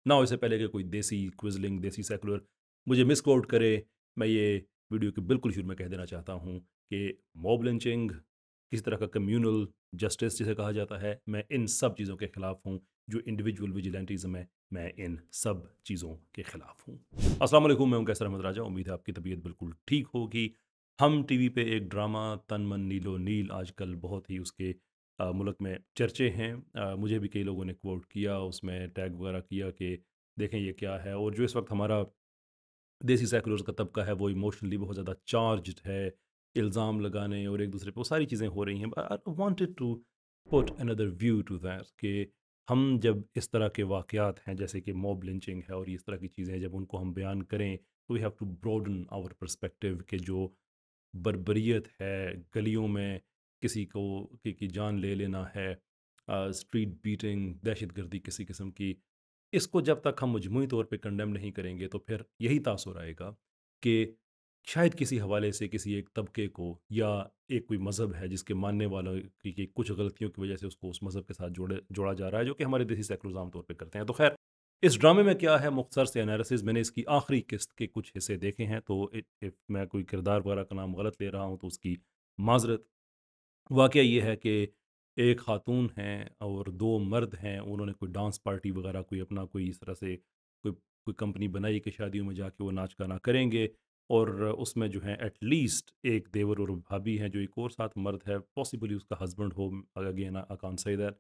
ना इससे पहले कि कोई देसी क्विज़लिंग, देसी सेकुलर मुझे मिसकोट करे, मैं ये वीडियो के बिल्कुल शुरू में कह देना चाहता हूँ कि मॉब लिंचिंग, किसी तरह का कम्युनल जस्टिस जिसे कहा जाता है, मैं इन सब चीज़ों के ख़िलाफ़ हूँ। जो इंडिविजुअल विजिलेंटिज़म है, मैं इन सब चीज़ों के ख़िलाफ़ हूँ। अस्सलाम वालेकुम, मैं हूं कैसर अहमद राजा। उम्मीद है आपकी तबीयत बिल्कुल ठीक होगी। हम टीवी पे एक ड्रामा तन मन नीलो नील आजकल बहुत ही उसके मुल्क में चर्चे हैं। मुझे भी कई लोगों ने कोट किया, उसमें टैग वगैरह किया कि देखें ये क्या है। और जो इस वक्त हमारा देसी सेकुलर्स का तबका है वो इमोशनली बहुत ज़्यादा चार्ज्ड है, इल्ज़ाम लगाने और एक दूसरे पे वो सारी चीज़ें हो रही हैं। I wanted to put another view to that कि हम जब इस तरह के वाक़यात हैं जैसे कि मॉब लिंचिंग है और इस तरह की चीज़ें जब उनको हम बयान करें, तो we have to broaden our perspective कि जो बर्बरियत है, गलियों में किसी को की जान ले लेना है, स्ट्रीट बीटिंग, दहशतगर्दी किसी किस्म की, इसको जब तक हम मजमूई तौर पे कंडेम नहीं करेंगे तो फिर यही तासुर आएगा कि शायद किसी हवाले से किसी एक तबके को या एक कोई मज़हब है जिसके मानने वालों की कुछ गलतियों की वजह से उसको उस मज़हब के साथ जोड़ा जा रहा है, जो कि हमारे देसी सेकुलर्स आम तौर पे करते हैं। तो खैर, इस ड्रामे में क्या है, मुख्तसर से एनालिसिस मैंने इसकी आखिरी किस्त के कुछ हिस्से देखे हैं, तो इफ मैं कोई किरदार वगैरह का नाम गलत ले रहा हूँ तो उसकी माजरत। वाक़या ये है कि एक ख़ातून हैं और 2 मर्द हैं, उन्होंने कोई डांस पार्टी वग़ैरह कोई अपना कोई इस तरह से कोई कोई कंपनी बनाई कि शादियों में जाके वो नाच गाना करेंगे। और उसमें जो है एटलीस्ट एक देवर और भाभी हैं, जो एक और साथ मर्द है, पॉसिबली उसका हस्बैंड हो, again I can't say that.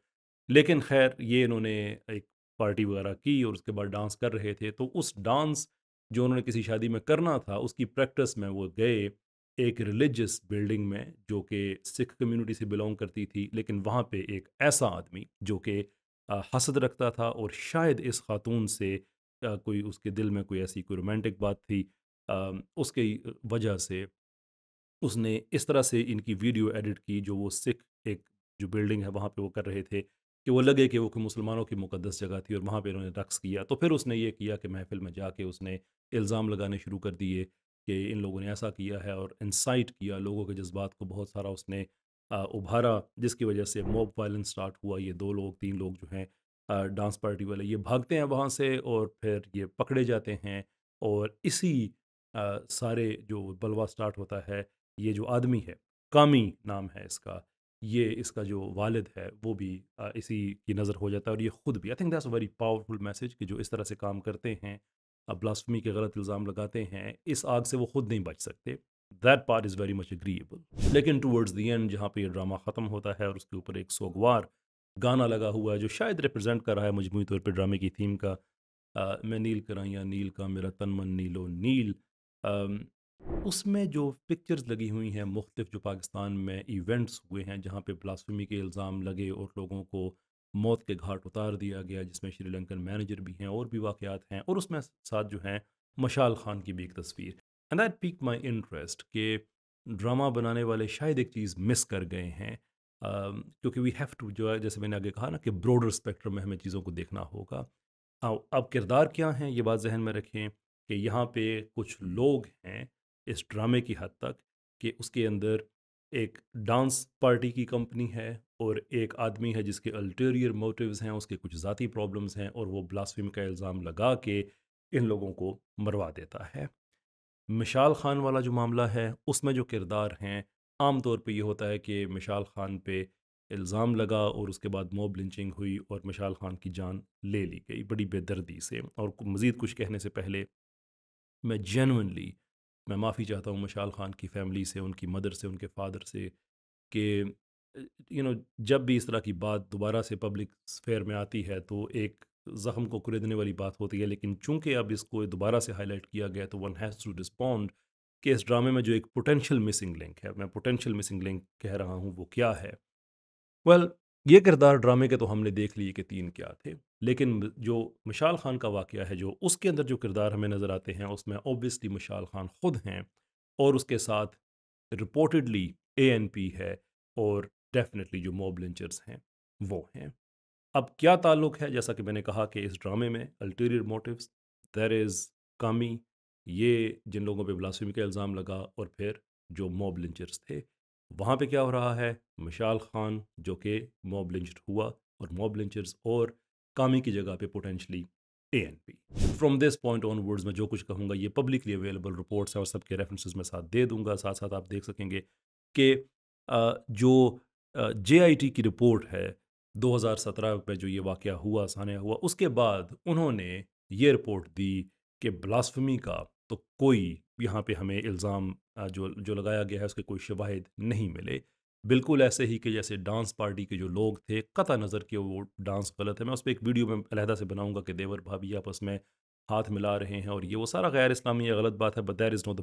लेकिन ख़ैर ये इन्होंने एक पार्टी वग़ैरह की और उसके बाद डांस कर रहे थे, तो उस डांस जो उन्होंने किसी शादी में करना था, उसकी प्रैक्टिस में वो गए एक रिलीजियस बिल्डिंग में जो कि सिख कम्युनिटी से बिलोंग करती थी, लेकिन वहाँ पे एक ऐसा आदमी जो कि हसद रखता था और शायद इस खातून से कोई उसके दिल में कोई ऐसी कोई रोमांटिक बात थी, उसकी वजह से उसने इस तरह से इनकी वीडियो एडिट की जो वो सिख एक जो बिल्डिंग है वहाँ पे वो कर रहे थे कि वो लगे कि वो कोई मुसलमानों की मुक़द्दस जगह थी और वहाँ पे उन्होंने रक़्स किया। तो फिर उसने ये किया कि महफ़िल में जाके उसने इल्ज़ाम लगाने शुरू कर दिए कि इन लोगों ने ऐसा किया है और इंसाइट किया, लोगों के जज़्बात को बहुत सारा उसने उभारा, जिसकी वजह से मॉब वायलेंस स्टार्ट हुआ। ये 2 लोग 3 लोग जो हैं डांस पार्टी वाले, ये भागते हैं वहाँ से और फिर ये पकड़े जाते हैं। और इसी सारे जो बलवा स्टार्ट होता है, ये जो आदमी है, कामी नाम है इसका, ये इसका जो वालिद है वो भी इसी की नज़र हो जाता है और ये खुद भी। I think that's a very powerful message कि जो इस तरह से काम करते हैं, ब्लास्फेमी के गलत इल्ज़ाम लगाते हैं, इस आग से वो खुद नहीं बच सकते। That part is very much agreeable. लेकिन टुवर्ड्स द एंड जहाँ पे ये ड्रामा ख़त्म होता है और उसके ऊपर एक सोगवार गाना लगा हुआ है जो शायद रिप्रेजेंट कर रहा है मजमूई तौर पे ड्रामे की थीम का, मैं नील कराइयाँ नील का मेरा तन मन नीलो नील। अम, उसमें जो पिक्चर्स लगी हुई हैं मुख्तलिफ जो पाकिस्तान में इवेंट्स हुए हैं जहाँ पे ब्लास्फेमी के इल्ज़ाम लगे और लोगों को मौत के घाट उतार दिया गया, जिसमें श्रीलंकन मैनेजर भी हैं और भी वाक़यात हैं, और उसमें साथ जो हैं मशाल खान की भी एक तस्वीर। And that peak my interest कि ड्रामा बनाने वाले शायद एक चीज़ मिस कर गए हैं। क्योंकि वी हैव टू, जो है जैसे मैंने आगे कहा ना, कि ब्रॉडर स्पेक्ट्रम में हमें चीज़ों को देखना होगा। अब किरदार क्या हैं ये बात ज़हन में रखें कि यहाँ पे कुछ लोग हैं इस ड्रामे की हद तक कि उसके अंदर एक डांस पार्टी की कंपनी है और एक आदमी है जिसके अल्टीरियर मोटिव्स हैं, उसके कुछ ज़ाती प्रॉब्लम्स हैं और वो ब्लास्फेमी का इल्ज़ाम लगा के इन लोगों को मरवा देता है। मिशाल खान वाला जो मामला है उसमें जो किरदार हैं, आम तौर पे ये होता है कि मिशाल खान पे इल्ज़ाम लगा और उसके बाद मॉब लिंचिंग हुई और मिशाल खान की जान ले ली गई बड़ी बेदर्दी से। और मज़ीद कुछ कहने से पहले मैं जेनुइनली मैं माफ़ी चाहता हूँ मिशाल खान की फ़ैमिली से, उनकी मदर से, उनके फ़ादर से कि जब भी इस तरह की बात दोबारा से पब्लिक स्फेयर में आती है तो एक ज़ख्म को कुरेदने वाली बात होती है। लेकिन चूंकि अब इसको दोबारा से हाईलाइट किया गया तो वन हैज़ टू रिस्पॉन्ड कि इस ड्रामे में जो एक पोटेंशियल मिसिंग लिंक है, मैं पोटेंशियल मिसिंग लिंक कह रहा हूँ, वो क्या है। वेल, ये किरदार ड्रामे के तो हमने देख लिए कि 3 क्या थे, लेकिन जो मिशाल खान का वाक़या है, जो उसके अंदर जो किरदार हमें नज़र आते हैं उसमें ऑब्वियसली मिशाल खान खुद हैं और उसके साथ रिपोर्टेडली एएनपी है और डेफ़िनेटली जो मॉब लिंचर्स हैं, वो हैं। अब क्या ताल्लुक है, जैसा कि मैंने कहा कि इस ड्रामे में अल्टीरियर मोटिव्स, देयर इज़ कामी, ये जिन लोगों पे ब्लास्फेमी का इल्ज़ाम लगा, और फिर जो मॉब लिंचर्स थे, वहाँ पे क्या हो रहा है, मिशाल खान जो कि मॉब लिंच्ड हुआ और मॉब लिंचर्स और कामी की जगह पे potentially ANP। From this point onwards मैं जो कुछ कहूँगा ये पब्लिकली अवेलेबल रिपोर्ट्स हैं और सबके रेफरेंसेस मैं साथ दे दूंगा, साथ साथ आप देख सकेंगे कि जो JIT की रिपोर्ट है 2017 में जो ये वाक़या हुआ, सान्या हुआ, उसके बाद उन्होंने ये रिपोर्ट दी कि ब्लास्फेमी का तो कोई यहाँ पे हमें इल्ज़ाम जो जो लगाया गया है उसके कोई शवाहिद नहीं मिले। बिल्कुल ऐसे ही कि जैसे डांस पार्टी के जो लोग थे, कतई नज़र कि वो डांस गलत है, मैं उस पे एक वीडियो में अलहदा से बनाऊँगा कि देवर भाभी आपस में हाथ मिला रहे हैं और ये वो सारा गैर इस्लामी या गलत बात है, but that is not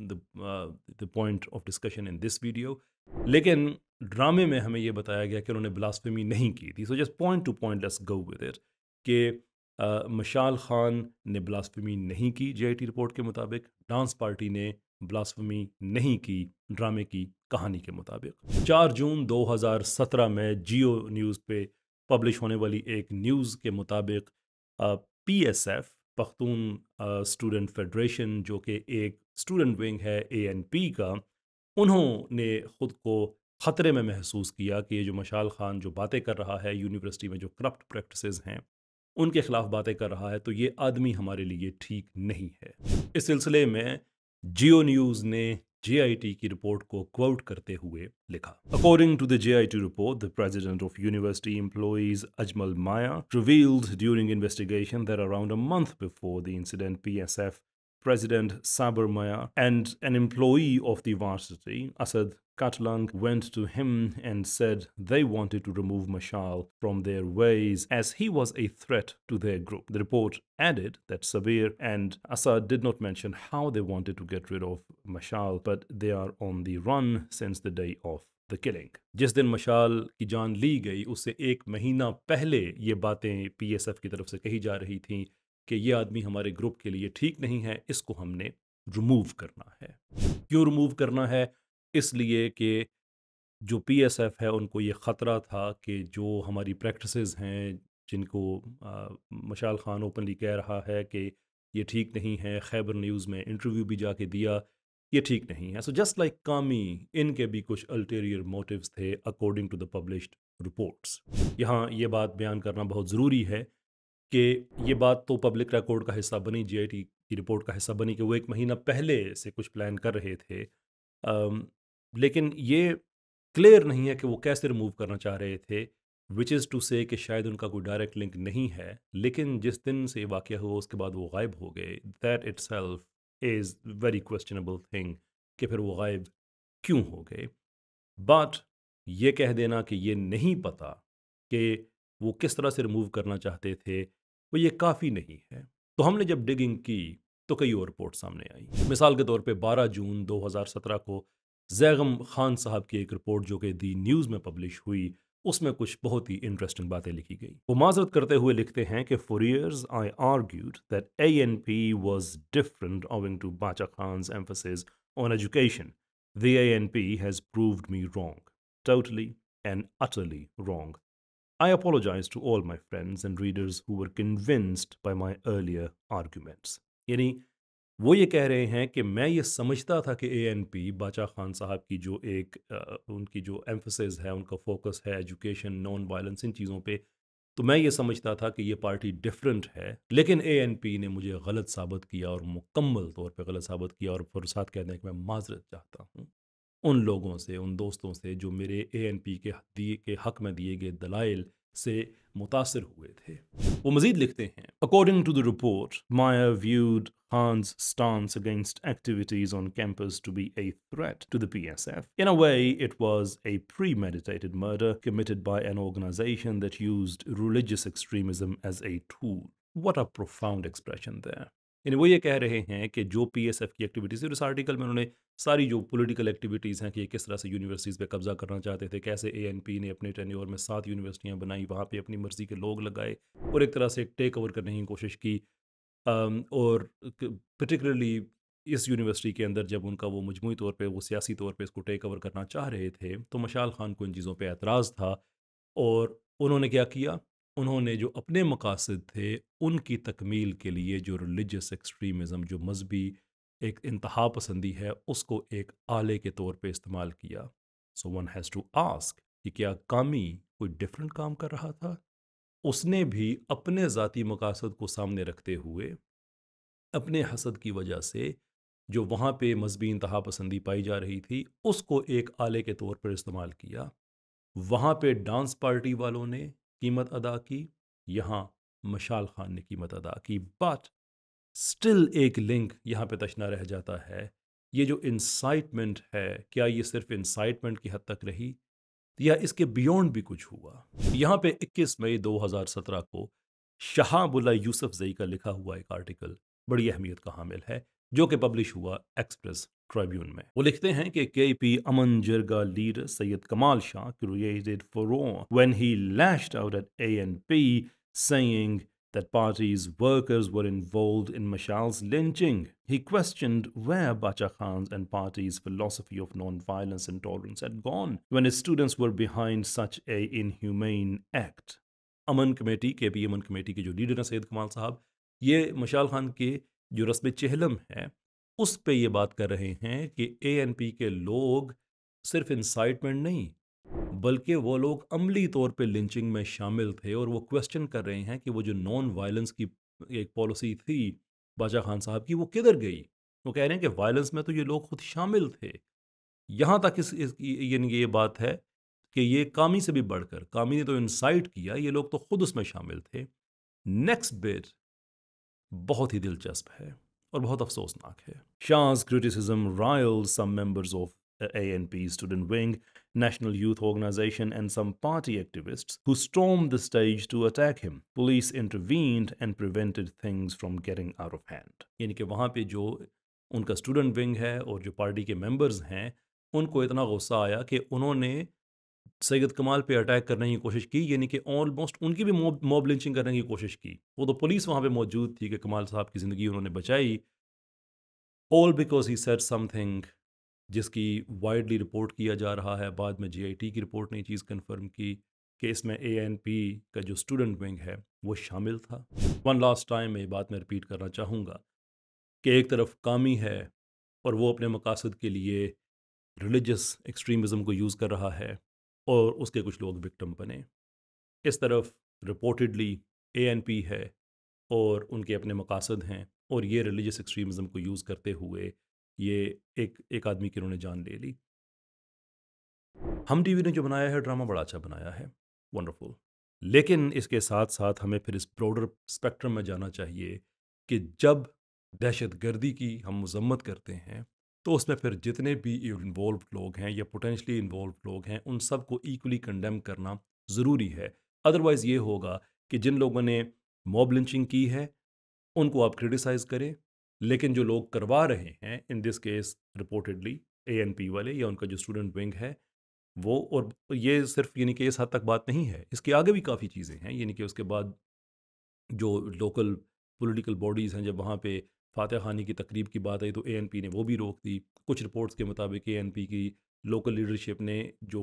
the point of discussion in this video. लेकिन ड्रामे में हमें ये बताया गया कि उन्होंने ब्लास्फेमी नहीं की थी। So just point two point let's go with it कि मशाल खान ने ब्लास्फेमी नहीं की JIT रिपोर्ट के मुताबिक, डांस पार्टी ने ब्लास्फेमी नहीं की ड्रामे की कहानी के मुताबिक। 4 जून 2017 में जियो न्यूज़ पे पब्लिश होने वाली एक न्यूज़ के मुताबिक PSF पख्तून स्टूडेंट फेडरेशन जो कि एक स्टूडेंट विंग है ANP का, उन्होंने ख़ुद को ख़तरे में महसूस किया कि ये जो मशाल खान जो बातें कर रहा है, यूनिवर्सिटी में जो करप्ट प्रैक्टिसेस हैं उनके ख़िलाफ़ बातें कर रहा है, तो ये आदमी हमारे लिए ठीक नहीं है। इस सिलसिले में जियो न्यूज़ ने JIT की रिपोर्ट को क्वोट करते हुए लिखा, according to the JIT report, the president of university employees Ajmal Maya revealed during investigation that around a month before the incident, PSF President Saber Maya and an employee of the varsity, Asad Katlang, went to him and said they wanted to remove Mashal from their ways as he was a threat to their group. The report added that Sabir and Asad did not mention how they wanted to get rid of Mashal, but they are on the run since the day of the killing. जिस दिन मशाल की जान ली गई उससे एक महीना पहले ये बातें PSF की तरफ से कही जा रही थीं कि ये आदमी हमारे ग्रुप के लिए ठीक नहीं है, इसको हमने रिमूव करना है। क्यों रिमूव करना है? इसलिए कि जो PSF है उनको ये ख़तरा था कि जो हमारी प्रैक्टिसेस हैं, जिनको मशाल खान ओपनली कह रहा है कि ये ठीक नहीं है, खैबर न्यूज़ में इंटरव्यू भी जाके दिया, ये ठीक नहीं है। सो जस्ट लाइक कामी, इनके भी कुछ अल्टीरियर मोटिव्स थे according to the published reports. यहाँ ये बात बयान करना बहुत ज़रूरी है कि ये बात तो पब्लिक रिकॉर्ड का हिस्सा बनी, JIT की रिपोर्ट का हिस्सा बनी कि वो 1 महीना पहले से कुछ प्लान कर रहे थे। लेकिन ये क्लियर नहीं है कि वो कैसे रिमूव करना चाह रहे थे, विच इज़ टू से कि शायद उनका कोई डायरेक्ट लिंक नहीं है। लेकिन जिस दिन से वाक़या हुआ उसके बाद वो गायब हो गए, that itself is very questionable thing कि फिर वो गायब क्यों हो गए। बट ये कह देना कि ये नहीं पता कि वो किस तरह से रिमूव करना चाहते थे, वो ये काफ़ी नहीं है। तो हमने जब डिगिंग की तो कई और रिपोर्ट सामने आई। मिसाल के तौर पे 12 जून 2017 को जैगम खान साहब की एक रिपोर्ट जो कि दी न्यूज़ में पब्लिश हुई, उसमें कुछ बहुत ही इंटरेस्टिंग बातें लिखी गई। वो माजरत करते हुए लिखते हैं कि for years I argued that ANP was different owing to Bacha Khan's emphasis on education. The ANP has proved me wrong, totally and utterly wrong. I apologize to all my friends and readers who were convinced by my earlier arguments. यानी वो ये कह रहे हैं कि मैं ये समझता था कि ANP बाचा खान साहब की जो एक उनकी जो एम्फसिस है, उनका फोकस है एजुकेशन, नॉन वायलेंस, इन चीज़ों पे, तो मैं ये समझता था कि ये पार्टी डिफरेंट है। लेकिन ANP ने मुझे गलत साबित किया और मुकम्मल तौर पे गलत साबित किया, और फिर साथ कहते हैं कि मैं माजरत चाहता हूँ उन लोगों से, उन दोस्तों से जो मेरे ANP के हक में दिए गए दलाइल से मुतासिर हुए थे। वो मज़ीद लिखते हैं, according to the report, Maya viewed Khan's stance against activities on campus to be a threat to the PSF. In a way, it was a premeditated murder committed by an organization that used religious extremism as a tool. What a profound expression there. यानी वो ये कह रहे हैं कि जो PSF की activities, और इस आर्टिकल में उन्होंने सारी जो पॉलिटिकल एक्टिविटीज़ हैं कि ये किस तरह से यूनिवर्सिटीज़ पे कब्जा करना चाहते थे, कैसे ANP ने अपने टेन्योर में 7 यूनिवर्सिटियाँ बनाई, वहाँ पे अपनी मर्ज़ी के लोग लगाए और एक तरह से टेक ओवर करने की कोशिश की। और पर्टिकुलरली इस यूनिवर्सिटी के अंदर जब उनका वो मजमूई तौर पे, वो सियासी तौर पे इसको टेक ओवर करना चाह रहे थे, तो मशाल खान को इन चीज़ों पे एतराज़ था और उन्होंने क्या किया, उन्होंने जो अपने मकासद थे उनकी तकमील के लिए जो रिलीजियस एक्सट्रीमिज़म, जो मजहबी एक इंतहा पसंदी है, उसको एक आले के तौर पे इस्तेमाल किया। So one has to ask कि क्या कामी कोई डिफरेंट काम कर रहा था उसने भी अपने ज़ाती मकासद को सामने रखते हुए अपने हसद की वजह से जो वहाँ पे मजहबी इंतहा पसंदी पाई जा रही थी उसको एक आले के तौर पर इस्तेमाल किया। वहाँ पे डांस पार्टी वालों ने कीमत अदा की, यहाँ मशाल खान ने कीमत अदा की। बट स्टिल एक लिंक यहाँ पे तशना रह जाता है। ये जो इंसाइटमेंट है, क्या ये सिर्फ इंसाइटमेंट की हद तक रही या इसके बियॉन्ड भी कुछ हुआ? यहाँ पे 21 मई 2017 को शाहबुल्ला यूसुफ जई का लिखा हुआ एक आर्टिकल बड़ी अहमियत का हामिल है, जो कि पब्लिश हुआ एक्सप्रेस ट्रिब्यून में। वो लिखते हैं कि केपी अमन जिरगा लीडर सैयद कमाल Shah created furore when he lashed out at ANP, saying that party's workers were involved in Mashal's lynching. He questioned where Bacha Khan's and party's philosophy of non-violence and tolerance had gone when his students were behind such a inhumane act. Aman committee के P अमन committee के जो leader हैं सैयद कमाल साहब, ये मशाल खान के जो रस्म चहलम है उस पे ये बात कर रहे हैं कि एएनपी के लोग सिर्फ इंसाइटमेंट नहीं बल्कि वो लोग अमली तौर पे लिंचिंग में शामिल थे, और वो क्वेश्चन कर रहे हैं कि वो जो नॉन वायलेंस की एक पॉलिसी थी बाजा खान साहब की वो किधर गई। वो कह रहे हैं कि वायलेंस में तो ये लोग खुद शामिल थे। यहाँ तक यानी कि ये बात है कि ये कामी से भी बढ़कर, कामी ने तो इंसाइट किया, ये लोग तो खुद उसमें शामिल थे। नेक्स्ट बिट बहुत ही दिलचस्प है और बहुत अफसोसनाक है। Shah's criticism riled some members of the ANP student wing, National Youth Organization, and some party activists who stormed the stage to attack him. Police intervened and prevented things from getting out of hand. यानी कि वहाँ पे जो उनका student wing है और जो party के मेंबर्स हैं, उनको इतना गुस्सा आया कि उन्होंने सैयद कमाल पे अटैक करने की कोशिश की, यानी कि ऑलमोस्ट उनकी भी मॉब लिंचिंग करने की कोशिश की। वो तो पुलिस वहाँ पे मौजूद थी कि कमाल साहब की ज़िंदगी उन्होंने बचाई, all because he said something जिसकी वाइडली रिपोर्ट किया जा रहा है। बाद में जीआईटी की रिपोर्ट ने ये चीज़ कंफर्म की कि इसमें एएनपी का जो स्टूडेंट विंग है वो शामिल था। वन लास्ट टाइम मैं ये बात मैं रिपीट करना चाहूँगा कि एक तरफ कामी है और वो अपने मकासद के लिए रिलीजियस एक्सट्रीमिज़म को यूज़ कर रहा है और उसके कुछ लोग विक्टिम बने। इस तरफ रिपोर्टेडली एएनपी है और उनके अपने मकासद हैं, और ये रिलीजियस एक्सट्रीमिज़म को यूज़ करते हुए ये एक एक आदमी की उन्होंने जान ले ली। हम टीवी ने जो बनाया है ड्रामा बड़ा अच्छा बनाया है, वंडरफुल। लेकिन इसके साथ साथ हमें फिर इस ब्रॉडर स्पेक्ट्रम में जाना चाहिए कि जब दहशतगर्दी की हम मजम्मत करते हैं तो उसमें फिर जितने भी इन्वॉल्व लोग हैं या पोटेंशली इन्वॉल्व लोग हैं उन सबको इक्वली कंडेम करना ज़रूरी है। अदरवाइज़ ये होगा कि जिन लोगों ने मॉब लिंचिंग की है उनको आप क्रिटिसाइज़ करें, लेकिन जो लोग करवा रहे हैं, in this case reportedly ANP वाले या उनका जो स्टूडेंट विंग है वो, और ये सिर्फ यानी कि इस हद तक बात नहीं है, इसके आगे भी काफ़ी चीज़ें हैं। यानी कि उसके बाद जो लोकल पॉलिटिकल बॉडीज़ हैं, जब वहाँ पे फातह खानी की तकरीब की बात आई तो एएनपी ने वो भी रोक दी। कुछ रिपोर्ट्स के मुताबिक एएनपी की लोकल लीडरशिप ने जो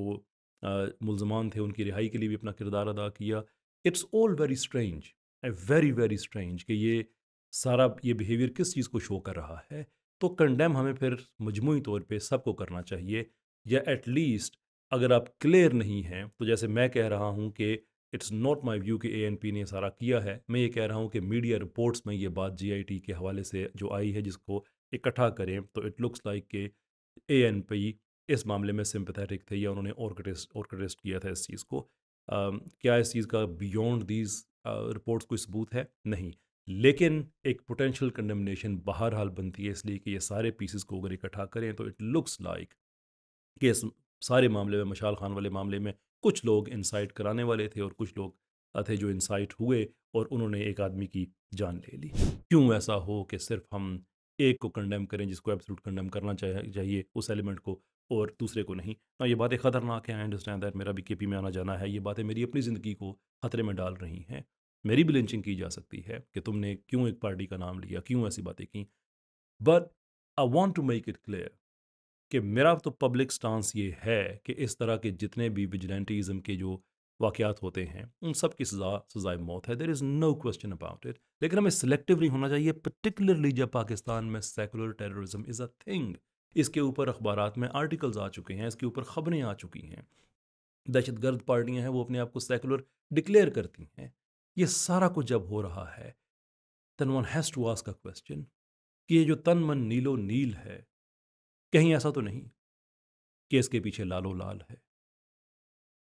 मुल्ज़मान थे उनकी रिहाई के लिए भी अपना किरदार अदा किया। It's all very strange, very very strange कि ये सारा ये बिहेवियर किस चीज़ को शो कर रहा है। तो कंडेम हमें फिर मजमूई तौर पे सबको करना चाहिए, या एटलीस्ट अगर आप क्लियर नहीं हैं तो जैसे मैं कह रहा हूँ कि इट्स नॉट माई व्यू कि एएनपी ने सारा किया है, मैं ये कह रहा हूँ कि मीडिया रिपोर्ट्स में ये बात जीआईटी के हवाले से जो आई है जिसको इकट्ठा करें तो इट लुक्स लाइक कि एएनपी इस मामले में सिंपैथेटिक थे या उन्होंने ऑर्केस्ट्रेट किया था इस चीज़ को। क्या इस चीज़ का बियॉन्ड दीज रिपोर्ट्स कोई सबूत है? नहीं। लेकिन एक पोटेंशियल कंडेमनेशन बहरहाल बनती है, इसलिए कि ये सारे पीसेस को अगर इकट्ठा करें तो इट लुक्स लाइक कि इस सारे मामले में, मशाल खान वाले मामले में, कुछ लोग इंसाइट कराने वाले थे और कुछ लोग थे जो इंसाइट हुए और उन्होंने एक आदमी की जान ले ली। क्यों ऐसा हो कि सिर्फ हम एक को कंडेम करें जिसको एब्सोल्यूट कंडेम करना चाहिए उस एलिमेंट को, और दूसरे को नहीं। ना ये बातें ख़तरनाक हैं, आई अंडरस्टैंड दैट, मेरा भी केपी में आना जाना है, ये बातें मेरी अपनी ज़िंदगी को ख़तरे में डाल रही हैं। मेरी भी लिंचिंग की जा सकती है कि तुमने क्यों एक पार्टी का नाम लिया, क्यों ऐसी बातें की। But I want to make it clear कि मेरा तो पब्लिक स्टांस ये है कि इस तरह के जितने भी विजिलेंटिज़म के जो वाक़यात होते हैं उन सब की सज़ाए मौत है, there is no question about it. लेकिन हमें सिलेक्टिव नहीं होना चाहिए, पर्टिकुलरली जब पाकिस्तान में secular terrorism is a thing. इसके ऊपर अखबारात में आर्टिकल्स आ चुके हैं, इसके ऊपर ख़बरें आ चुकी हैं। दहशतगर्द पार्टियां हैं वो अपने आप को सेकुलर डिक्लेयर करती हैं, ये सारा कुछ जब हो रहा है, then one has to ask a question कि ये जो तन मन नीलो नील है, कहीं ऐसा तो नहीं कि इसके पीछे लालो लाल है?